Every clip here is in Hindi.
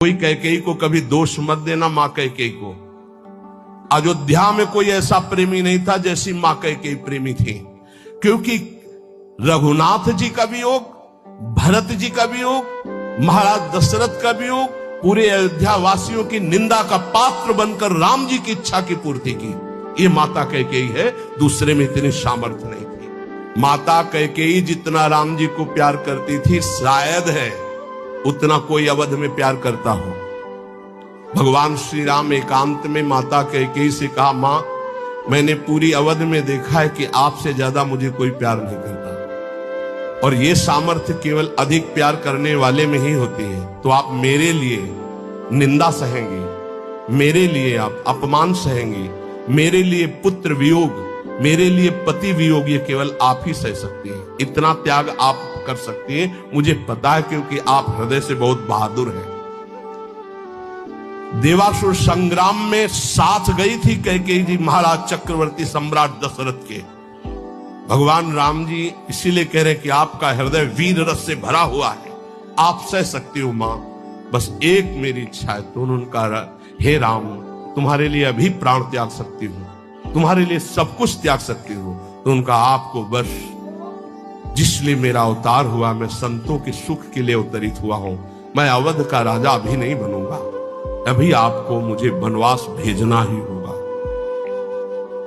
कोई कैकेयी को कभी दोष मत देना। मां कैकेयी को अयोध्या में कोई ऐसा प्रेमी नहीं था जैसी मां कैकेयी प्रेमी थी, क्योंकि रघुनाथ जी का वियोग, भरत जी का वियोग, महाराज दशरथ का वियोग, पूरे अयोध्या वासियों की निंदा का पात्र बनकर राम जी की इच्छा की पूर्ति की। ये माता कैकेयी है, दूसरे में इतनी सामर्थ्य नहीं थी। माता कैकेयी जितना राम जी को प्यार करती थी, शायद है उतना कोई अवध में प्यार करता हो। भगवान श्री राम एकांत में माता कैकेयी से कहा, मां मैंने पूरी अवध में देखा है कि आपसे ज्यादा मुझे कोई प्यार नहीं करता, और ये सामर्थ्य केवल अधिक प्यार करने वाले में ही होती है। तो आप मेरे लिए निंदा सहेंगे, मेरे लिए आप अपमान सहेंगे, मेरे लिए पुत्र वियोग, मेरे लिए पति वियोग, ये केवल आप ही सह सकती हैं। इतना त्याग आप कर सकती हैं, मुझे पता है, क्योंकि आप हृदय से बहुत बहादुर हैं। देवासुर संग्राम में साथ गई थी कैकेयी जी महाराज चक्रवर्ती सम्राट दशरथ के। भगवान राम जी इसीलिए कह रहे कि आपका हृदय वीर रस से भरा हुआ है, आप सह सकती हो मां, बस एक मेरी इच्छा है। तो उनका, हे राम तुम्हारे लिए अभी प्राण त्याग सकती हूं, तुम्हारे लिए सब कुछ त्याग सकती हूं। तो उनका, आपको बस जिसलिए मेरा अवतार हुआ, मैं संतों के सुख के लिए अवतरित हुआ हूं, मैं अवध का राजा अभी नहीं बनूंगा, अभी आपको मुझे वनवास भेजना ही होगा।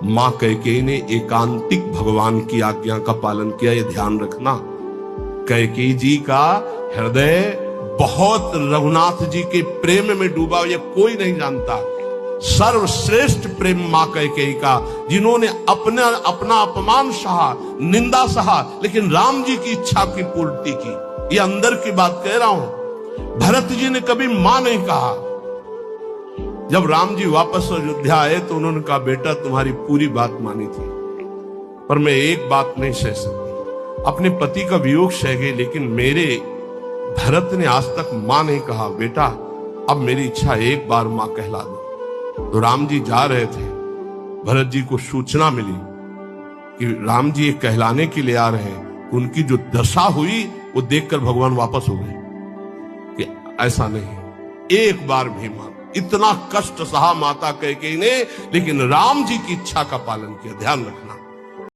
मां कैकेयी ने एकांतिक भगवान की आज्ञा का पालन किया, ये ध्यान रखना। कैकेयी जी का हृदय बहुत रघुनाथ जी के प्रेम में डूबा, ये कोई नहीं जानता। सर्वश्रेष्ठ प्रेम मां कैकेयी का, जिन्होंने अपना अपमान सहा, निंदा सहा, लेकिन राम जी की इच्छा की पूर्ति की। ये अंदर की बात कह रहा हूं। भरत जी ने कभी मां नहीं कहा। जब राम जी वापस अयोध्या आए तो उन्होंने कहा, बेटा तुम्हारी पूरी बात मानी थी, पर मैं एक बात नहीं सह सकती। अपने पति का वियोग सह गई, लेकिन मेरे भरत ने आज तक मां नहीं कहा। बेटा अब मेरी इच्छा एक बार मां कहला दो। तो राम जी जा रहे थे, भरत जी को सूचना मिली कि राम जी एक कहलाने के लिए आ रहे हैं। उनकी जो दशा हुई वो देखकर भगवान वापस हो गए कि ऐसा नहीं, एक बार भी मान। इतना कष्ट सहा माता कैकेयी ने, लेकिन राम जी की इच्छा का पालन किया। ध्यान रखना।